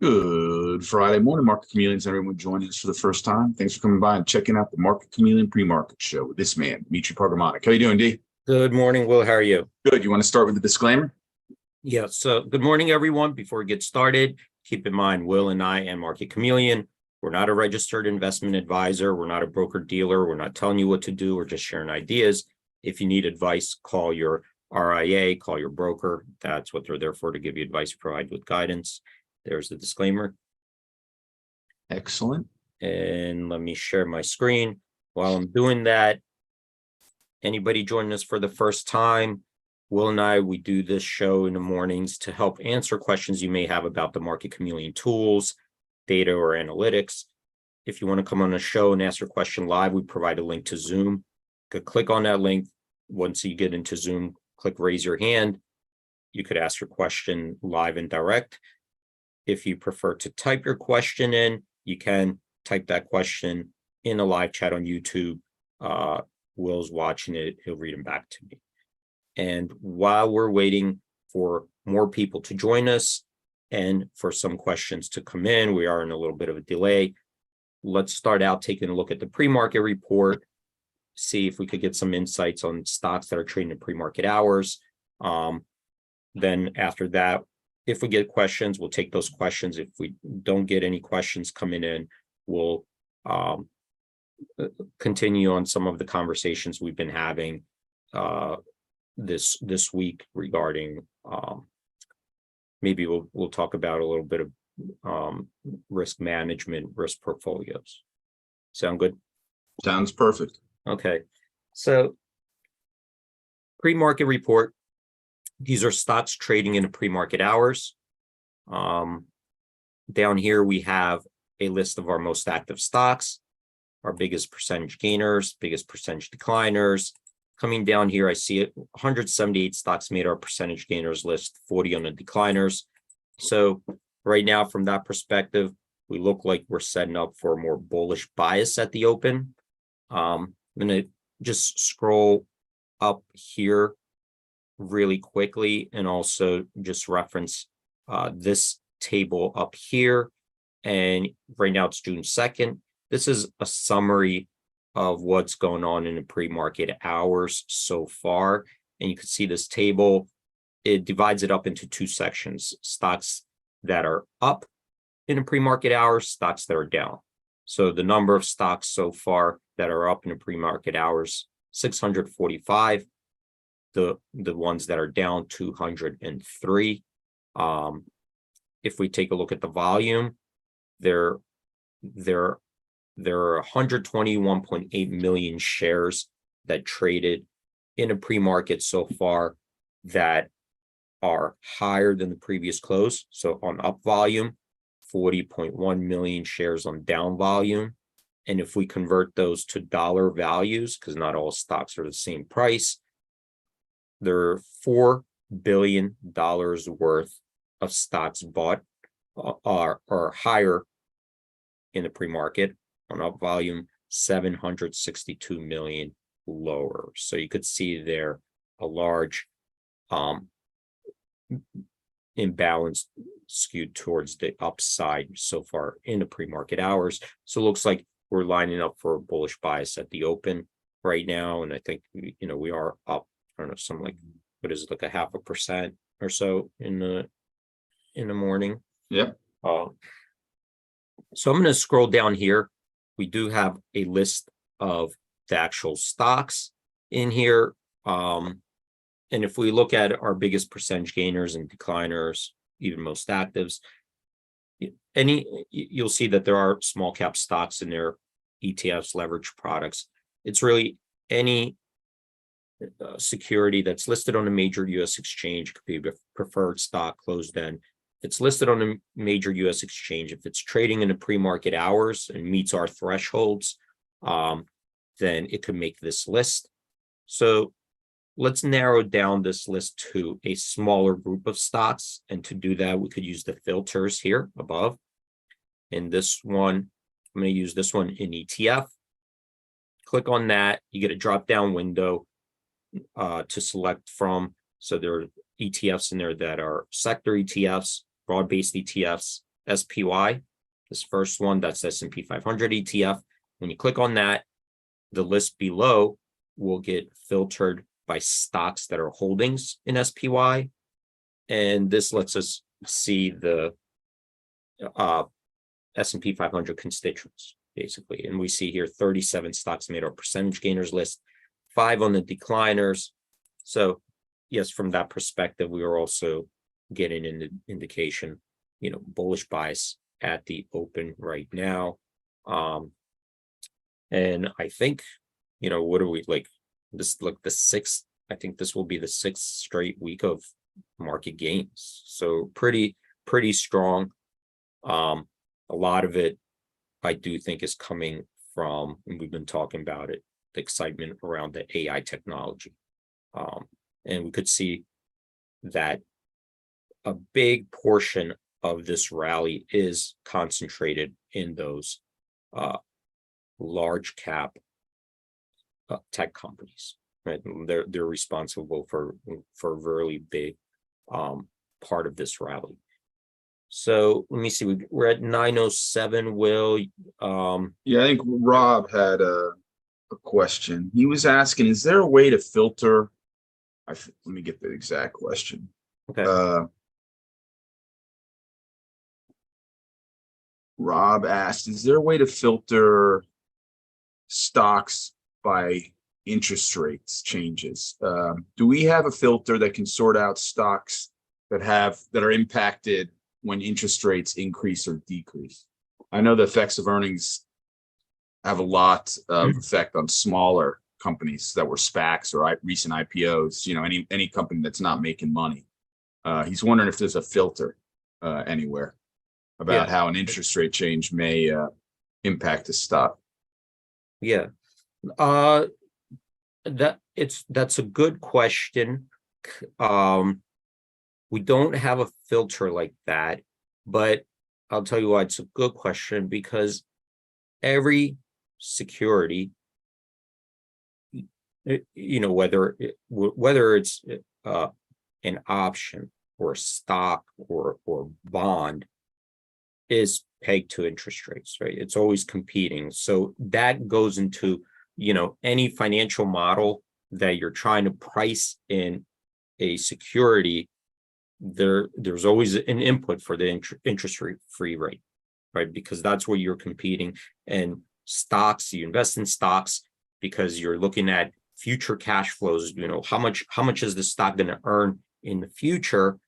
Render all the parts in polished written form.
Good Friday morning, Market Chameleons. Everyone joining us for the first time. Thanks for coming by and checking out the Market Chameleon pre-market show with this man, Dimitri Pargamonic. How you doing, D? Good morning, Will. How are you? Good. You want to start with the disclaimer? Yeah. So good morning, everyone. Before we get started, keep in mind, Will and I and Market Chameleon, we're not a registered investment advisor. We're not a broker dealer. We're not telling you what to do. We're just sharing ideas. If you need advice, call your RIA, call your broker. That's what they're there for, to give you advice, provide with guidance. There's the disclaimer. Excellent. And let me share my screen. While I'm doing that, anybody joining us for the first time, Will and I, we do this show in the mornings to help answer questions you may have about the Market Chameleon tools, data, or analytics. If you want to come on the show and ask your question live, we provide a link to Zoom. You could click on that link. Once you get into Zoom, click raise your hand. You could ask your question live and direct. If you prefer to type your question in, you can type that question in a live chat on YouTube. Will's watching it. He'll read them back to me. And while we're waiting for more people to join us and for some questions to come in, we are in a little bit of a delay. Let's start out taking a look at the pre-market report, see if we could get some insights on stocks that are trading in pre-market hours. Then after that, if we get questions, we'll take those questions. If we don't get any questions coming in, we'll continue on some of the conversations we've been having this week regarding maybe we'll talk about a little bit of risk management, risk portfolios. Sound good? Sounds perfect. Okay. So pre-market report. These are stocks trading in the pre-market hours. Down here, we have a list of our most active stocks, our biggest percentage gainers, biggest percentage decliners. Coming down here, I see it 178 stocks made our percentage gainers list, 40 on the decliners. So right now, from that perspective, we look like we're setting up for a more bullish bias at the open. I'm going to just scroll up here really quickly and also just reference this table up here. And right now it's June 2nd. This is a summary of what's going on in the pre-market hours so far. And you can see this table, it divides it up into two sections: stocks that are up in the pre-market hours, stocks that are down. So the number of stocks so far that are up in the pre-market hours, 645. The ones that are down, 203. If we take a look at the volume, there are 121.8 million shares that traded in a pre-market so far that are higher than the previous close. So on up volume, 40.1 million shares on down volume. And if we convert those to dollar values, because not all stocks are the same price, there are $4 billion worth of stocks bought are higher in the pre-market. On up volume, 762 million lower. So you could see there a large imbalance skewed towards the upside so far in the pre-market hours. So it looks like we're lining up for a bullish bias at the open right now. And I think, we are up, I don't know, something like, what is it, like a 0.5% or so in the morning. Yeah. So I'm going to scroll down here. We do have a list of the actual stocks in here. And if we look at our biggest percentage gainers and decliners, even most actives, you'll see that there are small cap stocks in there, ETFs, leverage products. It's really any security that's listed on a major U.S. exchange. It could be a preferred stock, closed end. It's listed on a major U.S. exchange. If it's trading in the pre-market hours and meets our thresholds, then it could make this list. So let's narrow down this list to a smaller group of stocks. And to do that, we could use the filters here above. In this one, I'm going to use this one in ETF. Click on that. You get a drop-down window to select from. So there are ETFs in there that are sector ETFs, broad-based ETFs, SPY. This first one, that's S&P 500 ETF. When you click on that, the list below will get filtered by stocks that are holdings in SPY. And this lets us see the S&P 500 constituents, basically. And we see here 37 stocks made our percentage gainers list, 5 on the decliners. So yes, from that perspective, we are also getting an indication, bullish bias at the open right now. And I think, what are we like? This like the sixth. I think this will be the 6th straight week of market gains. So pretty strong. A lot of it, I do think, is coming from, and we've been talking about it, the excitement around the AI technology. And we could see that a big portion of this rally is concentrated in those large cap tech companies. Right? They're responsible for a really big part of this rally. So let me see. We're at 9:07. Will Yeah, I think Rob had a question. He was asking, is there a way to filter? Let me get the exact question. Okay. Rob asked, is there a way to filter stocks by interest rates changes? Do we have a filter that can sort out stocks that are impacted when interest rates increase or decrease? I know the effects of earnings have a lot of effect on smaller companies that were SPACs or recent IPOs, any company that's not making money. He's wondering if there's a filter anywhere about how an interest rate change may impact the stock. Yeah. That's a good question. We don't have a filter like that, but I'll tell you why it's a good question, because every security, whether it's an option or a stock or bond, is pegged to interest rates, right? It's always competing. So that goes into, any financial model that you're trying to price in a security. There's always an input for the interest free rate, right? Because that's where you're competing. And stocks, you invest in stocks because you're looking at future cash flows. How much is the stock going to earn in the future?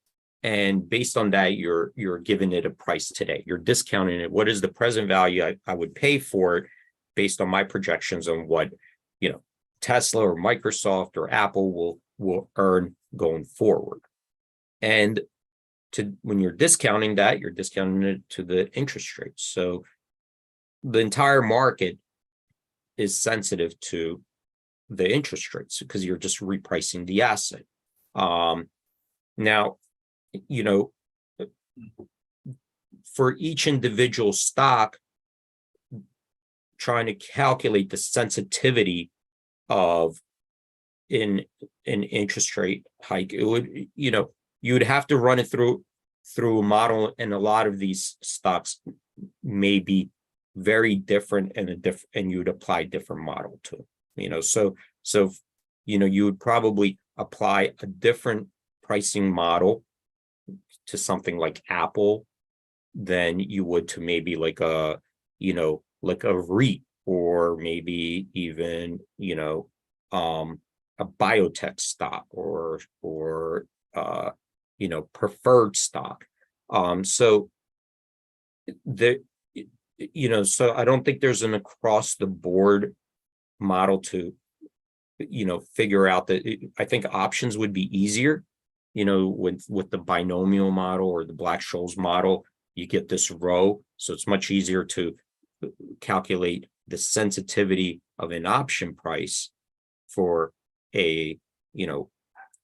And based on that, you're giving it a price today. You're discounting it. What is the present value I would pay for it based on my projections on what Tesla or Microsoft or Apple will earn going forward. And when you're discounting that, you're discounting it to the interest rate. So the entire market is sensitive to the interest rates because you're just repricing the asset. Now, for each individual stock, trying to calculate the sensitivity of an interest rate hike, it would, you would have to run it through a model, and a lot of these stocks may be very different, and you would apply a different model to it. So you would probably apply a different pricing model to something like Apple than you would to maybe like a REIT, or maybe even a biotech stock or preferred stock. So I don't think there's an across the board model to figure out that. I think options would be easier, with the binomial model or the Black-Scholes model. You get this row, so it's much easier to calculate the sensitivity of an option price for a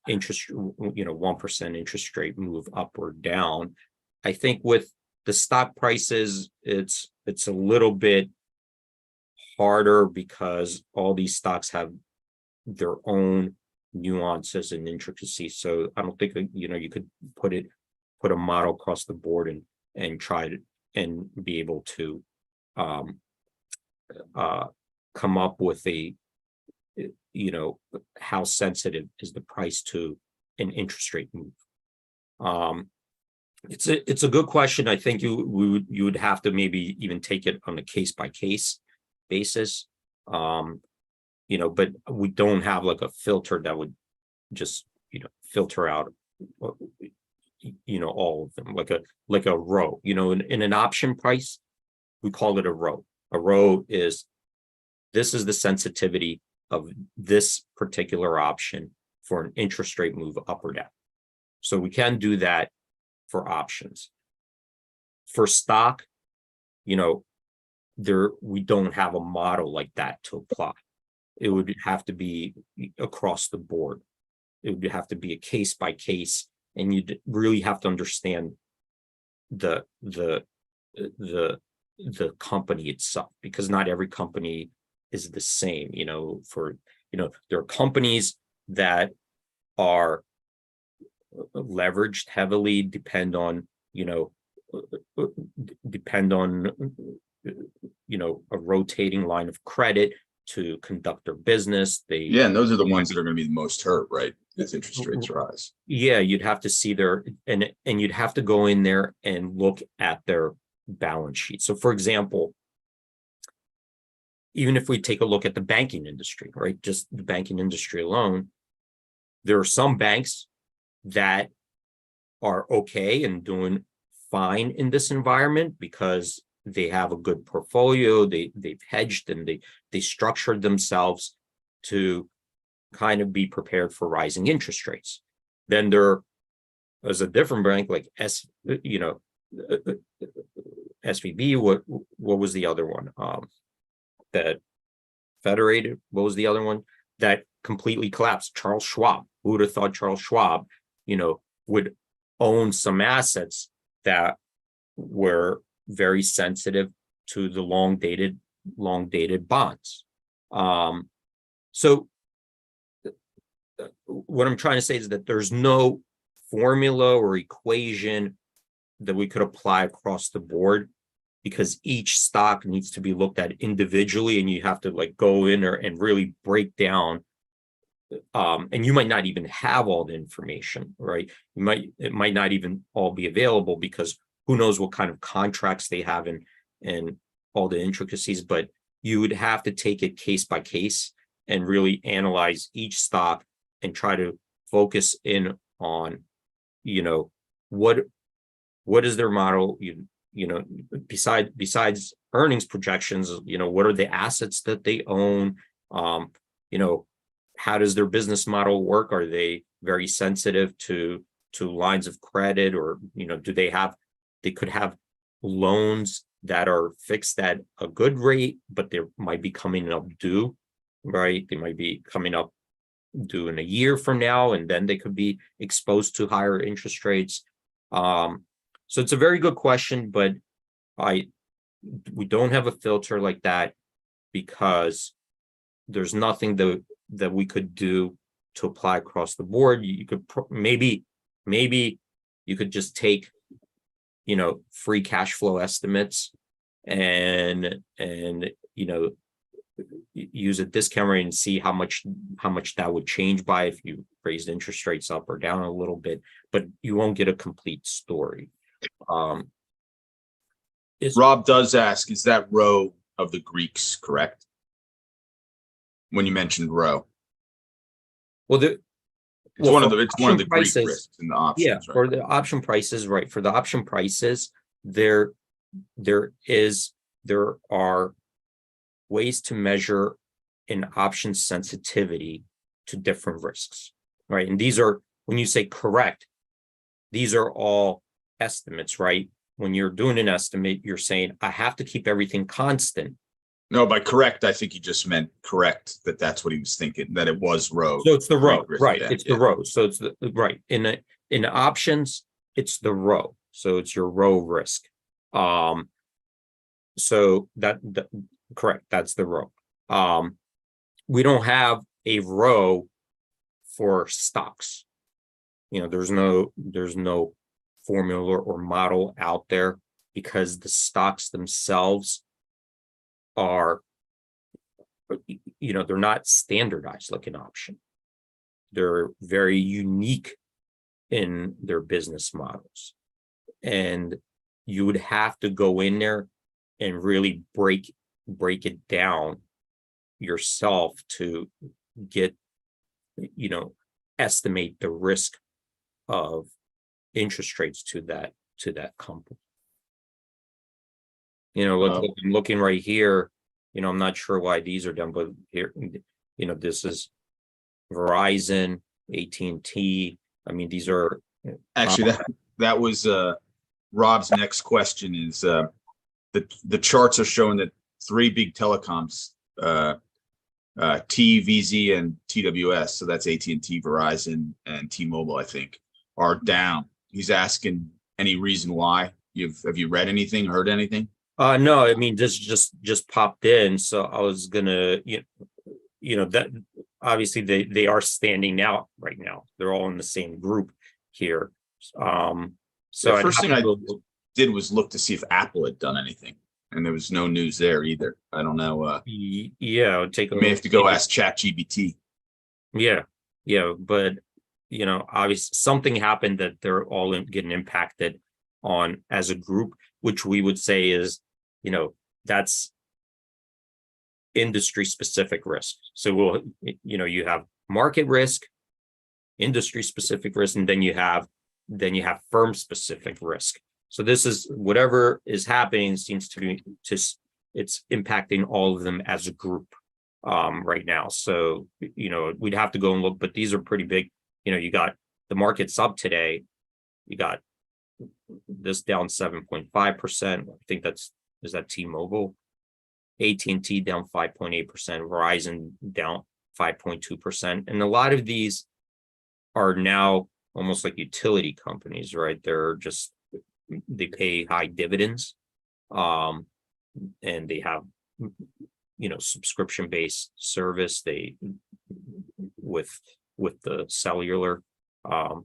interest 1% interest rate move up or down. I think with the stock prices, it's a little bit harder because all these stocks have their own nuances and intricacies. So I don't think you could put a model across the board and try and be able to come up with a, how sensitive is the price to an interest rate move. It's a good question. I think you would have to maybe even take it on a case by case basis. But we don't have like a filter that would just filter out all of them, like a row. In an option price, we call it a row. A row is, this is the sensitivity of this particular option for an interest rate move up or down. So we can do that for options. For stock, we don't have a model like that to apply. It would have to be across the board. It would have to be a case by case, and you'd really have to understand the company itself, because not every company is the same. There are companies that are leveraged heavily, depend on a rotating line of credit to conduct their business. And those are the ones that are going to be the most hurt, right, as interest rates rise. Yeah, you'd have to see and you'd have to go in there and look at their balance sheet. So for example, even if we take a look at the banking industry, right, just the banking industry alone, there are some banks that are okay and doing fine in this environment because they have a good portfolio, they've hedged, and they structured themselves to kind of be prepared for rising interest rates. Then there is a different bank like SVB. What was the other one? That Federated. What was the other one that completely collapsed? Charles Schwab. Who would have thought Charles Schwab, would own some assets that were very sensitive to the long dated bonds. So what I'm trying to say is that there's no formula or equation that we could apply across the board, because each stock needs to be looked at individually, and you have to go in there and really break down. And you might not even have all the information, right? It might not even all be available, because who knows what kind of contracts they have and all the intricacies. But you would have to take it case by case and really analyze each stock and try to focus in on, what is their model, besides earnings projections, what are the assets that they own? How does their business model work? Are they very sensitive to lines of credit, or they could have loans that are fixed at a good rate, but they might be coming up due, right? They might be coming up due in a year from now, and then they could be exposed to higher interest rates. So it's a very good question, but we don't have a filter like that, because there's nothing that we could do to apply across the board. You could maybe you could just take free cash flow estimates and use a discount rate and see how much that would change by if you raised interest rates up or down a little bit, but you won't get a complete story. Rob does ask, is that row of the Greeks correct? When you mentioned row. Well, it's one of the prices, Greek risks in the options. Yeah, right? for the option prices, right? For the option prices, there are ways to measure an option sensitivity to different risks, right? And these are, when you say correct, these are all estimates, right? When you're doing an estimate, you're saying, I have to keep everything constant. No, by correct, I think he just meant correct, that's what he was thinking, that it was row. So it's the row, right? Yeah, it's the row. So it's the right. In options, it's the row. So it's your row risk. So that correct, that's the row. We don't have a row for stocks. There's no formula or model out there because the stocks themselves are, they're not standardized like an option. They're very unique in their business models. And you would have to go in there and really break it down yourself to get, estimate the risk of interest rates to that company. I'm looking right here, I'm not sure why these are done, but here, this is Verizon, AT&T. I mean, these are Actually, that was Rob's next question. Is the charts are showing that three big telecoms, TVZ and TWS, so that's AT&T, Verizon, and T-Mobile, I think, are down. He's asking any reason why. Have you read anything, heard anything? No, I mean, this just popped in, so I was gonna, that obviously they are standing out right now. They're all in the same group here. So the first thing I did was look to see if Apple had done anything, and there was no news there either. I don't know. Yeah, take a may have to go ask ChatGPT. Yeah, but obviously something happened that they're all getting impacted on as a group, which we would say is, that's industry specific risk. So you have market risk, industry specific risk, and then you have firm specific risk. So this is whatever is happening seems to be it's impacting all of them as a group right now. So we'd have to go and look, but these are pretty big. You got the market's up today. You got this down 7.5%. I think is that T-Mobile. AT&T down 5.8%, Verizon down 5.2%. And a lot of these are now almost like utility companies, right? They pay high dividends, and they have, subscription-based service. With the cellular. Let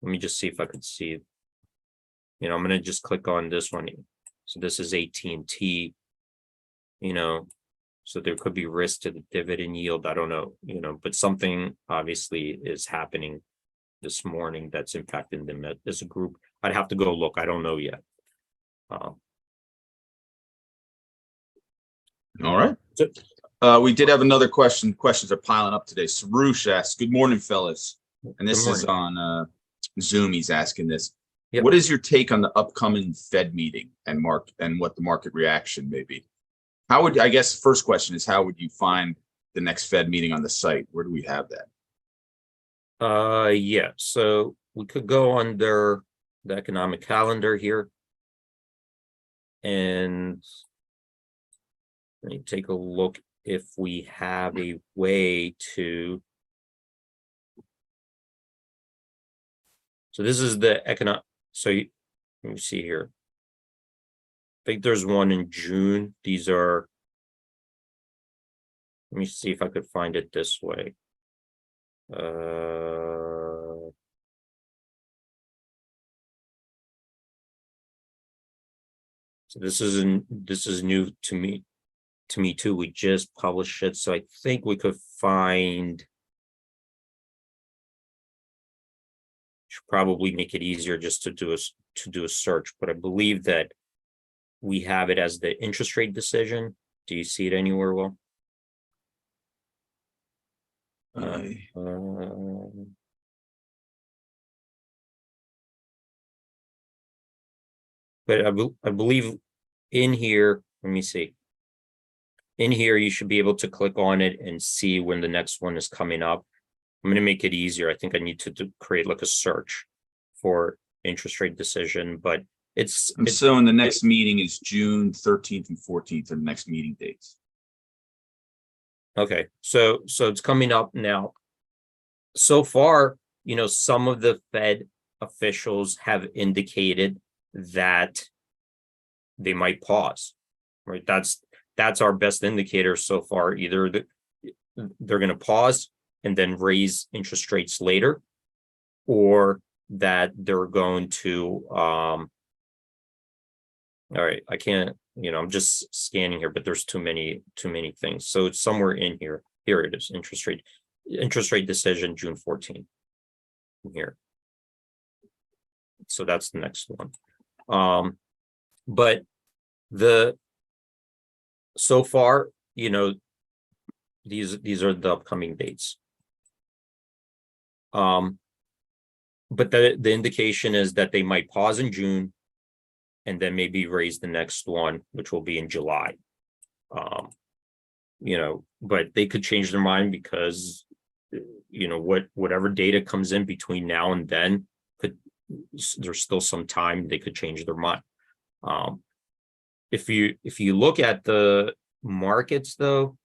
me just see if I could see. I'm going to just click on this one. So this is AT&T. So there could be risk to the dividend yield. I don't know, but something obviously is happening this morning that's impacting them as a group. I'd have to go look. I don't know yet. All right. We did have another question. Questions are piling up today. Sarush asks, good morning, fellas. And this is on Zoom. He's asking this. Yep. What is your take on the upcoming Fed meeting and what the market reaction may be? I guess first question is, how would you find the next Fed meeting on the site? Where do we have that? Yeah, so we could go under the economic calendar here. And let me take a look if we have a way to. So this is the economic. So let me see here. I think there's one in June. These are. Let me see if I could find it this way. So this is new to me too. We just published it, so I think we could find. Should probably make it easier just to do a search, but I believe that we have it as the interest rate decision. Do you see it anywhere, Will? But I believe in here, let me see. In here, you should be able to click on it and see when the next one is coming up. I'm going to make it easier. I think I need to create like a search for interest rate decision, but so in the next meeting is June 13th and 14th, are the next meeting dates. Okay, so it's coming up now. So far, some of the Fed officials have indicated that they might pause, right? That's our best indicator so far. Either they're going to pause and then raise interest rates later, or that they're going to All right, I can't, I'm just scanning here, but there's too many things. So it's somewhere in here. Here it is, interest rate decision, June 14th. Here. So that's the next one. But so far, these are the upcoming dates. But the indication is that they might pause in June and then maybe raise the next one, which will be in July. But they could change their mind because, whatever data comes in between now and then, there's still some time they could change their mind. If you look at the markets, though,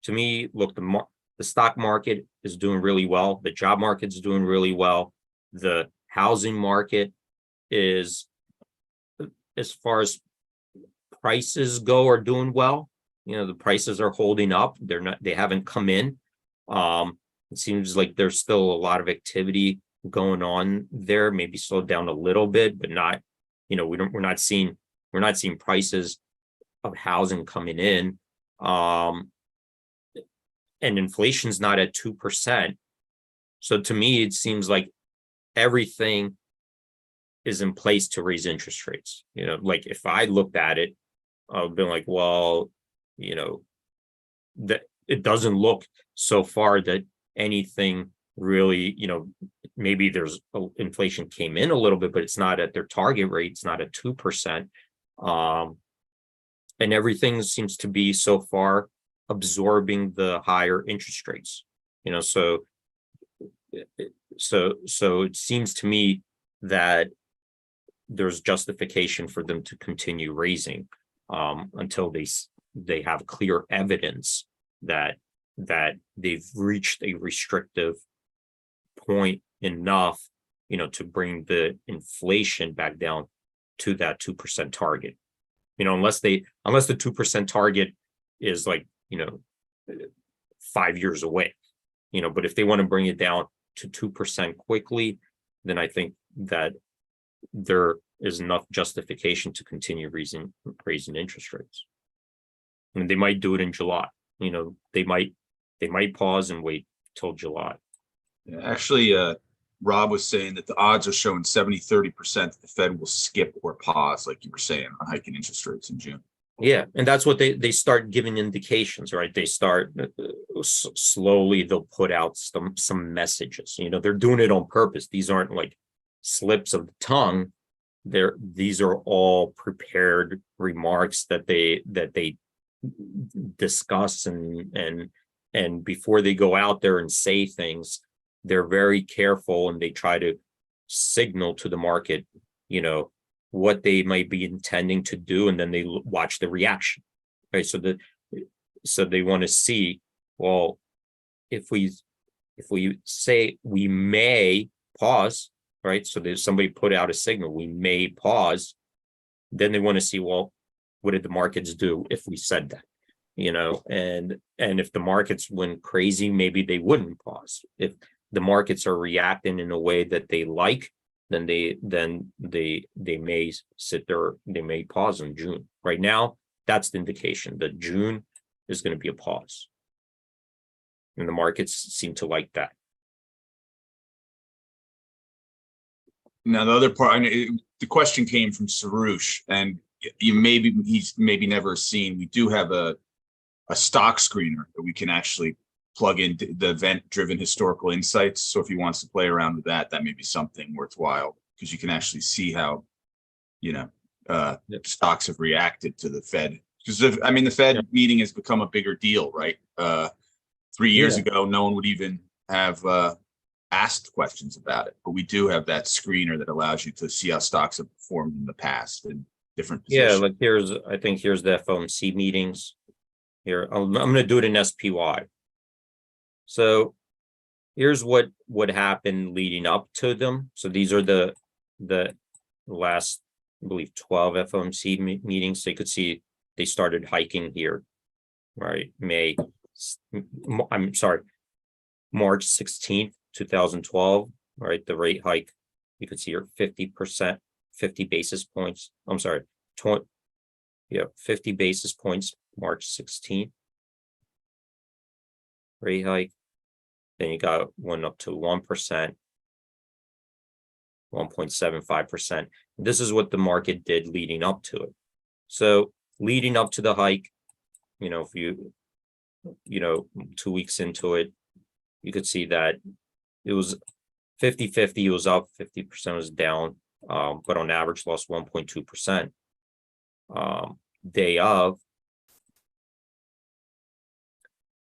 to me, look, the stock market is doing really well. The job market is doing really well. The housing market is, as far as prices go, are doing well. The prices are holding up. They haven't come in. It seems like there's still a lot of activity going on there, maybe slowed down a little bit, but not, we're not seeing prices of housing coming in. And inflation's not at 2%. So to me, it seems like everything is in place to raise interest rates. Like if I looked at it, I've been like, well, that it doesn't look so far that anything really, maybe there's inflation came in a little bit, but it's not at their target rate. It's not at 2%. And everything seems to be so far absorbing the higher interest rates. So it seems to me that there's justification for them to continue raising until they have clear evidence that they've reached a restrictive point enough, to bring the inflation back down to that 2% target. Unless the 2% target is like, 5 years away, but if they want to bring it down to 2% quickly, then I think that there is enough justification to continue raising interest rates. And they might do it in July. They might pause and wait till July. Yeah, actually, Rob was saying that the odds are showing 30% that the Fed will skip or pause, like you were saying, on hiking interest rates in June. Yeah, and that's what they start giving indications, right? They start slowly, they'll put out some messages. They're doing it on purpose. These aren't like slips of the tongue. These are all prepared remarks that they discuss, and before they go out there and say things, they're very careful and they try to signal to the market, what they might be intending to do, and then they watch the reaction, right? So they want to see, well, if we say we may pause, right? So there's somebody put out a signal, we may pause, then they want to see, well, what did the markets do if we said that? And if the markets went crazy, maybe they wouldn't pause. If the markets are reacting in a way that they like, then they may sit there, they may pause in June. Right now, that's the indication that June is going to be a pause. And the markets seem to like that. Now, the other part, the question came from Sarush, and he's maybe never seen, we do have a stock screener that we can actually plug into the event-driven historical insights. So if he wants to play around with that may be something worthwhile, because you can actually see how, stocks have reacted to the Fed. Because the Fed meeting has become a bigger deal, right? 3 years ago, no one would even have asked questions about it, but we do have that screener that allows you to see how stocks have performed in the past in different positions. Like here's the FOMC meetings. Here, I'm going to do it in SPY. So here's what happened leading up to them. So these are the last, I believe, 12 FOMC meetings. So you could see they started hiking here, right? March 16th, 2012, right? The rate hike, you could see here 50%, 50 basis points. 50 basis points, March 16th. Rate hike. Then you got one up to 1%, 1.75%. This is what the market did leading up to it. So leading up to the hike, if you 2 weeks into it, you could see that it was 50-50. It was up, 50% was down, but on average lost 1.2%. Day of,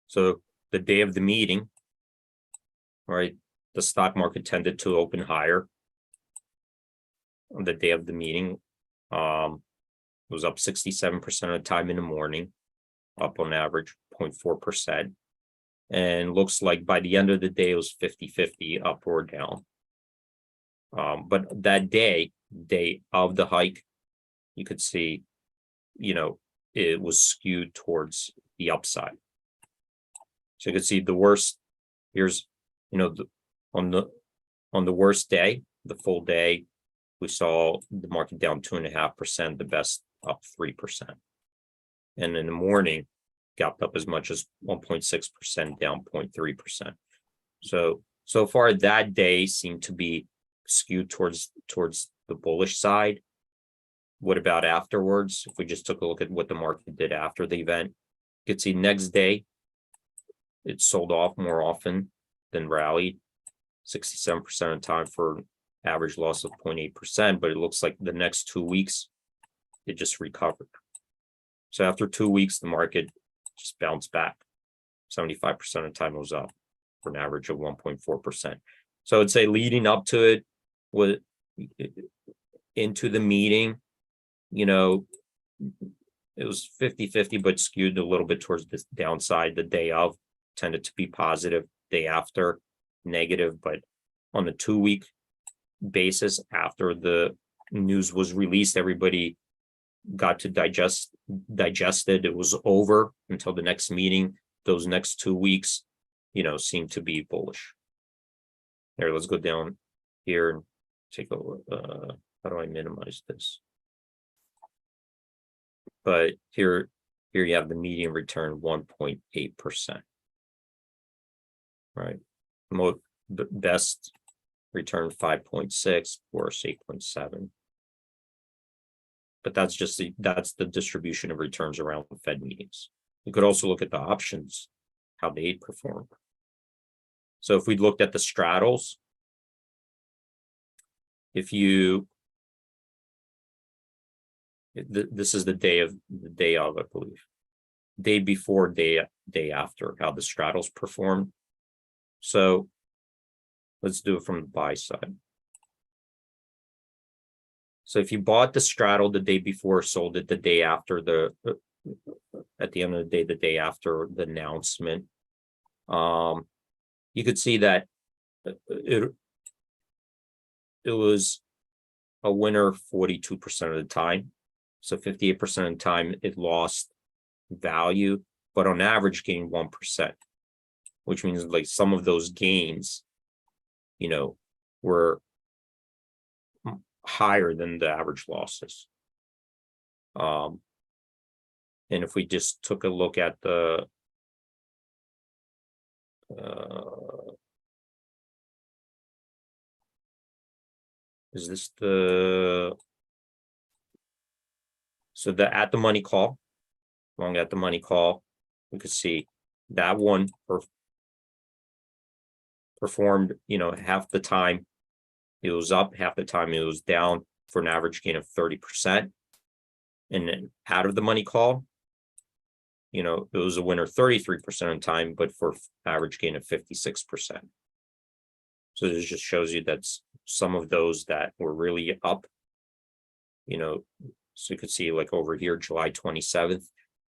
so the day of the meeting, right, the stock market tended to open higher on the day of the meeting. It was up 67% of the time in the morning, up on average 0.4%. And looks like by the end of the day, it was 50-50 up or down. But that day of the hike, you could see, it was skewed towards the upside. So you could see the worst, here's, on the worst day, the full day, we saw the market down 2.5%, the best up 3%. And in the morning, gapped up as much as 1.6%, down 0.3%. So far that day seemed to be skewed towards the bullish side. What about afterwards? If we just took a look at what the market did after the event, you could see next day it sold off more often than rallied, 67% of the time for average loss of 0.8%, but it looks like the next 2 weeks it just recovered. So after 2 weeks, the market just bounced back. 75% of the time it was up for an average of 1.4%. So I'd say leading up to it, with into the meeting, it was 50-50, but skewed a little bit towards the downside. The day of tended to be positive, day after negative, but on the 2 week basis after the news was released, everybody got to digest it. It was over until the next meeting. Those next 2 weeks, seemed to be bullish. Here, let's go down here and take a look. How do I minimize this? But here you have the median return 1.8%. Right. The best return 5.6, worst 8.7. But that's the distribution of returns around the Fed meetings. You could also look at the options, how they perform. So if we looked at the straddles, this is the day of, I believe, day before, day after, how the straddles performed. So let's do it from the buy side. So if you bought the straddle the day before, sold it the day after, at the end of the day after the announcement, you could see that it was a winner 42% of the time. So 58% of the time it lost value, but on average gained 1%, which means like some of those gains, were higher than the average losses. And if we just took a look at the is this the so the at the money call, long at the money call, we could see that one performed, half the time it was up, half the time it was down, for an average gain of 30%. And then out of the money call, it was a winner 33% of the time, but for average gain of 56%. So this just shows you that some of those that were really up, so you could see like over here, July 27th,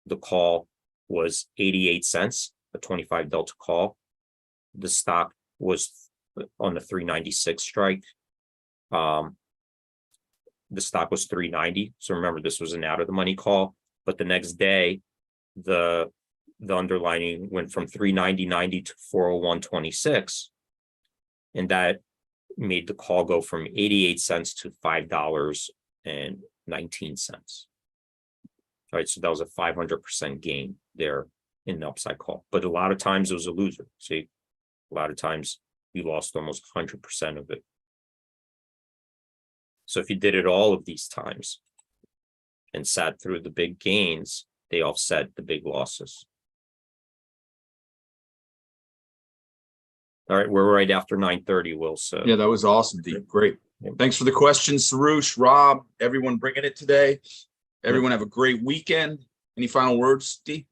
the call was 88 cents, a 25 delta call. The stock was on the 396 strike. The stock was 390. So remember, this was an out of the money call, but the next day, the underlining went from 390.90 to 401.26, and that made the call go from 88 cents to $5.90. 19 cents. All right, so that was a 500% gain there in the upside call. But a lot of times it was a loser. See, a lot of times you lost almost 100% of it. So if you did it all of these times and sat through the big gains, they offset the big losses. All right, we're right after 9:30, Will. So Yeah, that was awesome, Deep. Great. Thanks for the questions, Sarush, Rob, everyone bringing it today. Everyone have a great weekend. Any final words, D?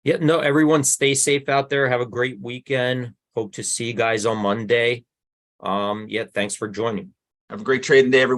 yeah, no, everyone stay safe out there. Have a great weekend. Hope to see you guys on Monday. Yeah, thanks for joining. Have a great trading day, everyone.